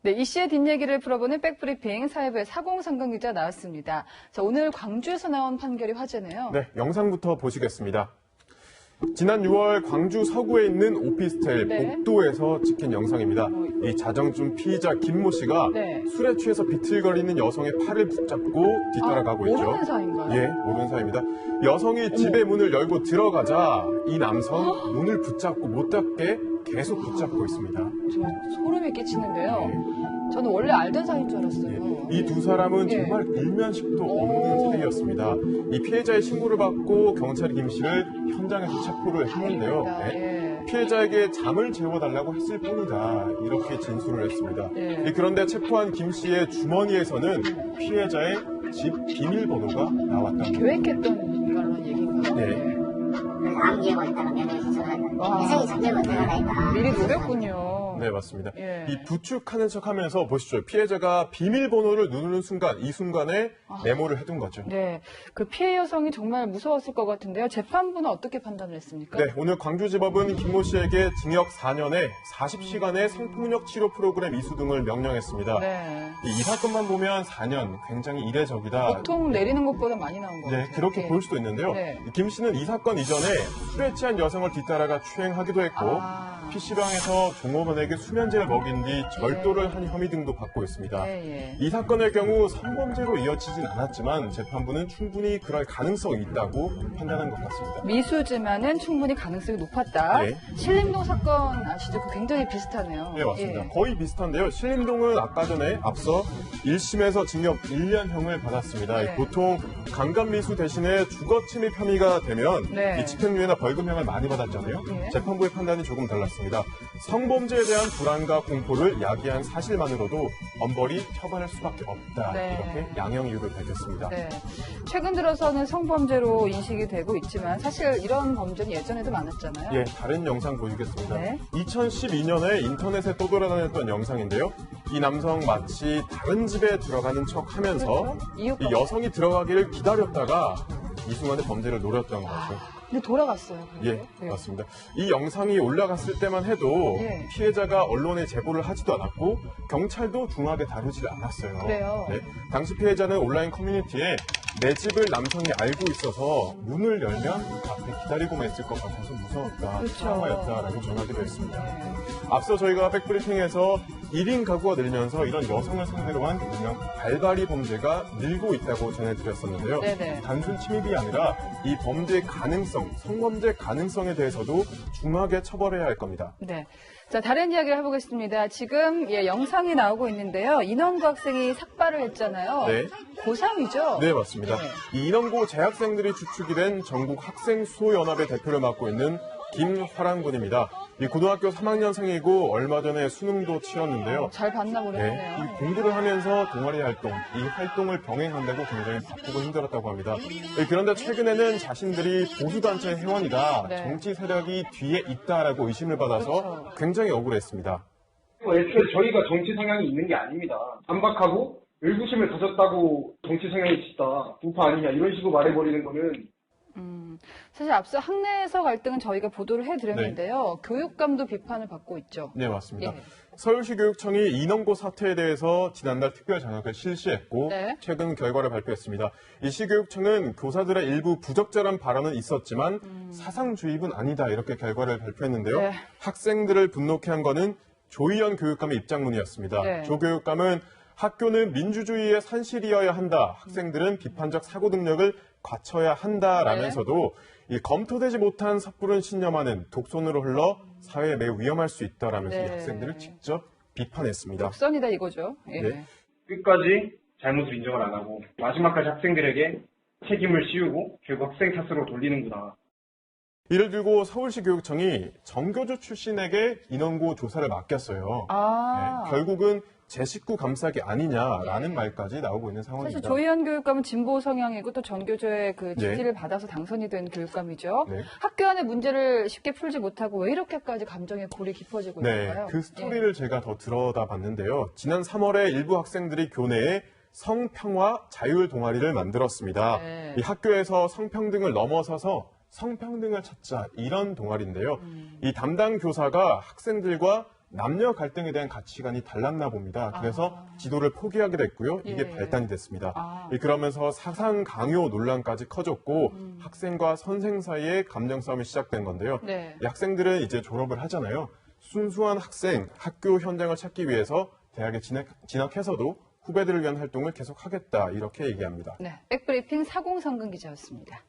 네, 이슈의 뒷얘기를 풀어보는 백브리핑 사회부의 사공상근 기자 나왔습니다. 자, 오늘 광주에서 나온 판결이 화제네요. 네, 영상부터 보시겠습니다. 지난 6월 광주 서구에 있는 오피스텔 복도에서 찍힌 영상입니다. 이 자정중 피의자 김모 씨가 술에 취해서 비틀거리는 여성의 팔을 붙잡고 뒤따라가고 있죠. 모르는 사이인가요? 예, 모르는 사이입니다. 여성이 집의 문을 열고 들어가자 이 남성 문을 붙잡고 못 닫게 계속 붙잡고 있습니다. 저 소름이 끼치는데요. 저는 원래 알던 사이인 줄 알았어요. 이 두 사람은 정말 일면식도 없는 사이였습니다. 이 피해자의 신고를 받고 경찰이 김 씨를 현장에서 체포를 했는데요. 피해자에게 잠을 재워달라고 했을 뿐이다. 이렇게 진술을 했습니다. 그런데 체포한 김 씨의 주머니에서는 피해자의 집 비밀번호가 나왔다는 거예요. 계획했던 얘기인가요? 암기하고 있다는 면에서 저는 여성이 잠들고 들어가 있다. 미리 노렸군요. 네, 맞습니다. 이 부축하는 척 하면서 보시죠. 피해자가 비밀번호를 누르는 순간, 이 순간에 메모를 해둔 거죠. 네, 그 피해 여성이 정말 무서웠을 것 같은데요. 재판부는 어떻게 판단을 했습니까? 네, 오늘 광주지법은 김모 씨에게 징역 4년에 40시간의 성폭력 치료 프로그램 이수 등을 명령했습니다. 이 사건만 보면 4년, 굉장히 이례적이다. 보통 내리는 것보다 많이 나온 거죠. 네, 그렇게 볼 수도 있는데요. 김 씨는 이 사건 이전에 술에 취한 여성을 뒤따라가 추행하기도 했고 PC방에서 종업원에게 수면제를 먹인 뒤 절도를 한 혐의 등도 받고 있습니다. 이 사건의 경우 성범죄로 이어지진 않았지만 재판부는 충분히 그럴 가능성이 있다고 판단한 것 같습니다. 미수지만은 충분히 가능성이 높았다. 신림동 사건 아시죠? 굉장히 비슷하네요. 네, 맞습니다. 거의 비슷한데요. 신림동은 아까 전에 앞서 1심에서 징역 1년형을 받았습니다. 보통 강간미수 대신에 주거침입 혐의가 되면 이 집행유예나 벌금형을 많이 받았잖아요. 재판부의 판단이 조금 달랐습니다. 성범죄에 대한 불안과 공포를 야기한 사실만으로도 엄벌이 처벌할 수밖에 없다. 이렇게 양형 이유를 밝혔습니다. 최근 들어서는 성범죄로 인식이 되고 있지만 사실 이런 범죄는 예전에도 많았잖아요. 예, 다른 영상 보시겠습니다. 2012년에 인터넷에 떠돌아다녔던 영상인데요. 이 남성 마치 다른 집에 들어가는 척 하면서 이 여성이 들어가기를 기다렸다가 이 순간에 범죄를 노렸던 거죠. 근데 돌아갔어요. 예, 맞습니다. 이 영상이 올라갔을 때만 해도 피해자가 언론에 제보를 하지도 않았고 경찰도 중하게 다루지 않았어요. 그래요? 당시 피해자는 온라인 커뮤니티에 내 집을 남성이 알고 있어서 문을 열면 앞에 기다리고만 있을 것 같아서 무서웠다, 트라우마였다라고 전하기도 했습니다. 앞서 저희가 백브리핑에서 1인 가구가 늘면서 이런 여성을 상대로 한 일명 발발이 범죄가 늘고 있다고 전해드렸었는데요. 단순 침입이 아니라 이 범죄의 가능성, 성범죄 가능성에 대해서도 중하게 처벌해야 할 겁니다. 자, 다른 이야기를 해보겠습니다. 지금 영상이 나오고 있는데요. 인원고 학생이 삭발을 했잖아요. 고3이죠? 네, 맞습니다. 이 인원고 재학생들이 주축이 된 전국 학생수호연합의 대표를 맡고 있는 김화랑 군입니다. 이 고등학교 3학년생이고 얼마 전에 수능도 치렀는데요. 잘 봤나 모르겠네요. 이 공부를 하면서 동아리 활동, 이 활동을 병행한다고 굉장히 바쁘고 힘들었다고 합니다. 그런데 최근에는 자신들이 보수단체 회원이다, 정치 세력이 뒤에 있다라고 의심을 받아서 굉장히 억울했습니다. 애초에 저희가 정치 성향이 있는 게 아닙니다. 반박하고 의구심을 가졌다고 정치 성향이 짙다, 부파 아니냐 이런 식으로 말해버리는 거는 사실 앞서 학내에서 갈등은 저희가 보도를 해드렸는데요. 교육감도 비판을 받고 있죠. 네, 맞습니다. 서울시 교육청이 인원고 사태에 대해서 지난달 특별 장학을 실시했고 최근 결과를 발표했습니다. 이 시교육청은 교사들의 일부 부적절한 발언은 있었지만 사상주입은 아니다 이렇게 결과를 발표했는데요. 학생들을 분노케 한 거는 조희연 교육감의 입장문이었습니다. 조 교육감은 학교는 민주주의의 산실이어야 한다. 학생들은 비판적 사고 능력을 갖춰야 한다라면서도 이 검토되지 못한 섣부른 신념화는 독선으로 흘러 사회에 매우 위험할 수 있다라면서 이 학생들을 직접 비판했습니다. 독선이다 이거죠. 끝까지 잘못을 인정을 안 하고 마지막까지 학생들에게 책임을 씌우고 결국 학생 탓으로 돌리는구나. 이를 들고 서울시 교육청이 정교조 출신에게 인원고 조사를 맡겼어요. 결국은 제 식구 감싸기 아니냐라는 말까지 나오고 있는 상황입니다. 사실 조희연 교육감은 진보 성향이고 또 전교조의 그 지지를 받아서 당선이 된 교육감이죠. 학교 안의 문제를 쉽게 풀지 못하고 왜 이렇게까지 감정의 골이 깊어지고 있는가요? 그 스토리를 제가 더 들여다봤는데요. 지난 3월에 일부 학생들이 교내에 성평화 자율 동아리를 만들었습니다. 이 학교에서 성평등을 넘어서서 성평등을 찾자 이런 동아리인데요. 이 담당 교사가 학생들과 남녀 갈등에 대한 가치관이 달랐나 봅니다. 그래서 지도를 포기하게 됐고요. 이게 발단이 됐습니다. 그러면서 사상 강요 논란까지 커졌고 학생과 선생 사이에 감정 싸움이 시작된 건데요. 네. 이 학생들은 이제 졸업을 하잖아요. 순수한 학생, 학교 현장을 찾기 위해서 대학에 진학해서도 후배들을 위한 활동을 계속하겠다 이렇게 얘기합니다. 네, 백브리핑 사공성근 기자였습니다.